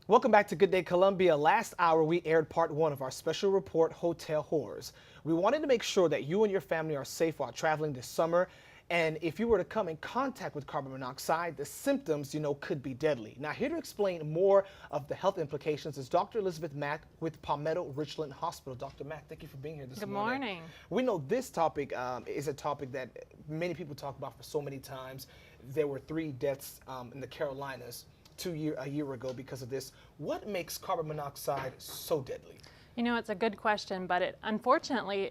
Welcome back to Good Day Columbia. Last hour, we aired part one of our special report, Hotel Horrors. We wanted to make sure that you and your family are safe while traveling this summer. And if you were to come in contact with carbon monoxide, the symptoms, could be deadly. Now, here to explain more of the health implications is Dr. Elizabeth Mack with Palmetto Richland Hospital. Dr. Mack, thank you for being here this morning. Good morning. We know this topic is a topic that many people talk about for so many times. There were 3 deaths in the Carolinas a year ago because of this. What makes carbon monoxide so deadly? You know, it's a good question, but unfortunately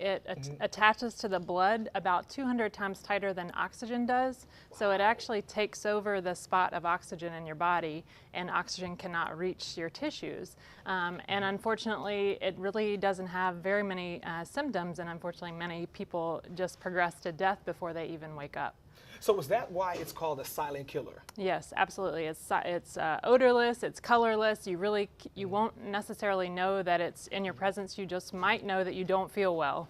attaches to the blood about 200 times tighter than oxygen does. Wow. So it actually takes over the spot of oxygen in your body, and oxygen cannot reach your tissues. And unfortunately, it really doesn't have very many symptoms, and unfortunately many people just progress to death before they even wake up. So is that why it's called a silent killer? Yes, absolutely. It's odorless, it's colorless. You won't necessarily know that it's in your presence. You just might know that you don't feel well,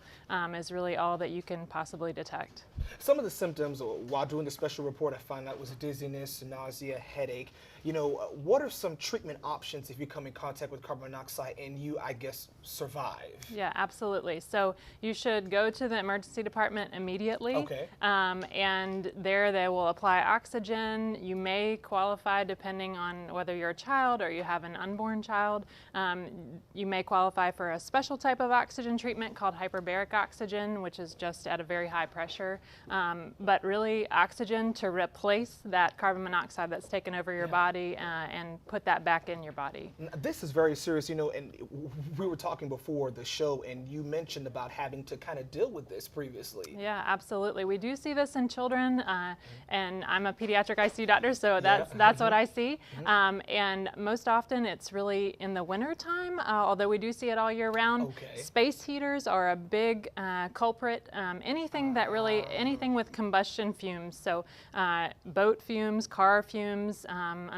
is really all that you can possibly detect. Some of the symptoms while doing the special report I found out was dizziness, nausea, headache. What are some treatment options if you come in contact with carbon monoxide and you, I guess, survive? Yeah, absolutely. So you should go to the emergency department immediately. Okay. And there they will apply oxygen. You may qualify, depending on whether you're a child or you have an unborn child, you may qualify for a special type of oxygen treatment called hyperbaric oxygen, which is just at a very high pressure. But really, oxygen to replace that carbon monoxide that's taken over your body and put that back in your body. This is very serious, and we were talking before the show, and you mentioned about having to kind of deal with this previously. Yeah, absolutely. We do see this in children, and I'm a pediatric ICU doctor, so that's what I see. And most often it's really in the winter time, although we do see it all year round. Okay. Space heaters are a big culprit. Anything with combustion fumes, so boat fumes, car fumes.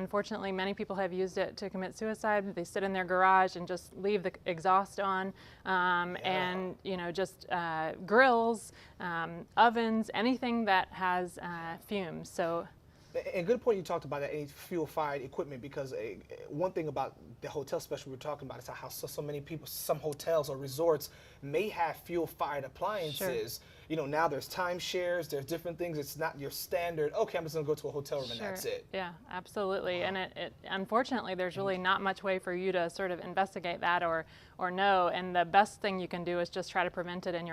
Unfortunately, many people have used it to commit suicide. They sit in their garage and just leave the exhaust on, and just grills, ovens, anything that has fumes. So. And good point you talked about that fuel-fired equipment, because one thing about the hotel special we're talking about is how so many people, some hotels or resorts may have fuel-fired appliances. Sure. Now there's timeshares, there's different things. It's not your standard, okay, I'm just gonna go to a hotel room and that's it. Yeah, absolutely. Wow. And it unfortunately, there's really not much way for you to sort of investigate that or know. And the best thing you can do is just try to prevent it in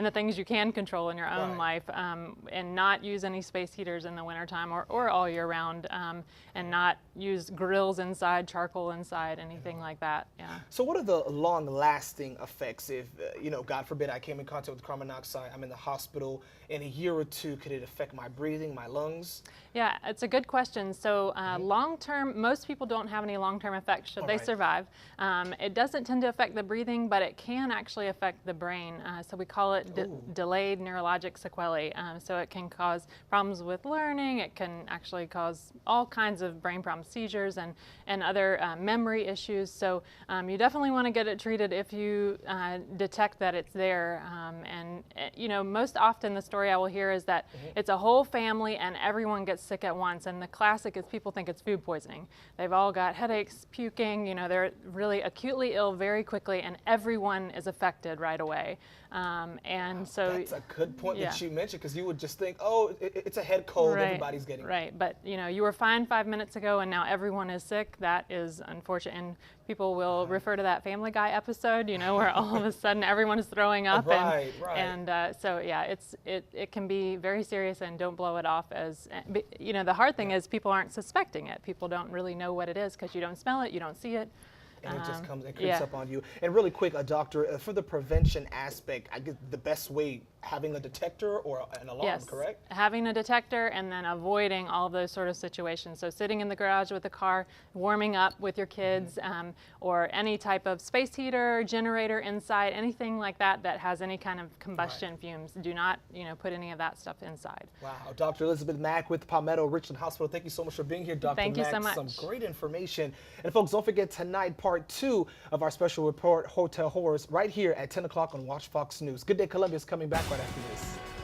the things you can control in your own life, and not use any space heaters in the wintertime or all year round, and not use grills inside, charcoal inside, anything like that. Yeah. So what are the long-lasting effects if, God forbid, I came in contact with carbon monoxide, I'm in the hospital, in a year or two, could it affect my breathing, my lungs? Yeah, it's a good question. So long-term, most people don't have any long-term effects should they survive. It doesn't tend to affect the breathing, but it can actually affect the brain. So we call it delayed neurologic sequelae. So it can cause problems with learning. It can actually cause all kinds of brain problems, seizures, and other memory issues. So you definitely want to get it treated if you detect that it's there. Most often the story I will hear is that it's a whole family and everyone gets sick at once. And the classic is people think it's food poisoning. They've all got headaches, puking, they're really acutely ill very quickly, and everyone is affected right away. So that's a good point that you mentioned, because you would just think, oh, it's a head cold, everybody's getting it. Right, but you were fine 5 minutes ago and now everyone is sick. That is unfortunate, and people will refer to that Family Guy episode, where all of a sudden everyone is throwing up. It can be very serious, and don't blow it off as, the hard thing is people aren't suspecting it. People don't really know what it is because you don't smell it, you don't see it. And it just comes and creeps up on you. And really quick, doctor, for the prevention aspect, I guess the best way, having a detector or an alarm, correct? Having a detector and then avoiding all of those sort of situations. So sitting in the garage with the car, warming up with your kids, or any type of space heater, generator inside, anything like that that has any kind of combustion fumes. Do not, put any of that stuff inside. Wow. Dr. Elizabeth Mack with Palmetto Richland Hospital. Thank you so much for being here, Dr. Thank you so much. Some great information. And folks, don't forget tonight, part 2 of our special report, Hotel Horrors, right here at 10 o'clock on WACH Fox News. Good Day Columbia is coming back right after this.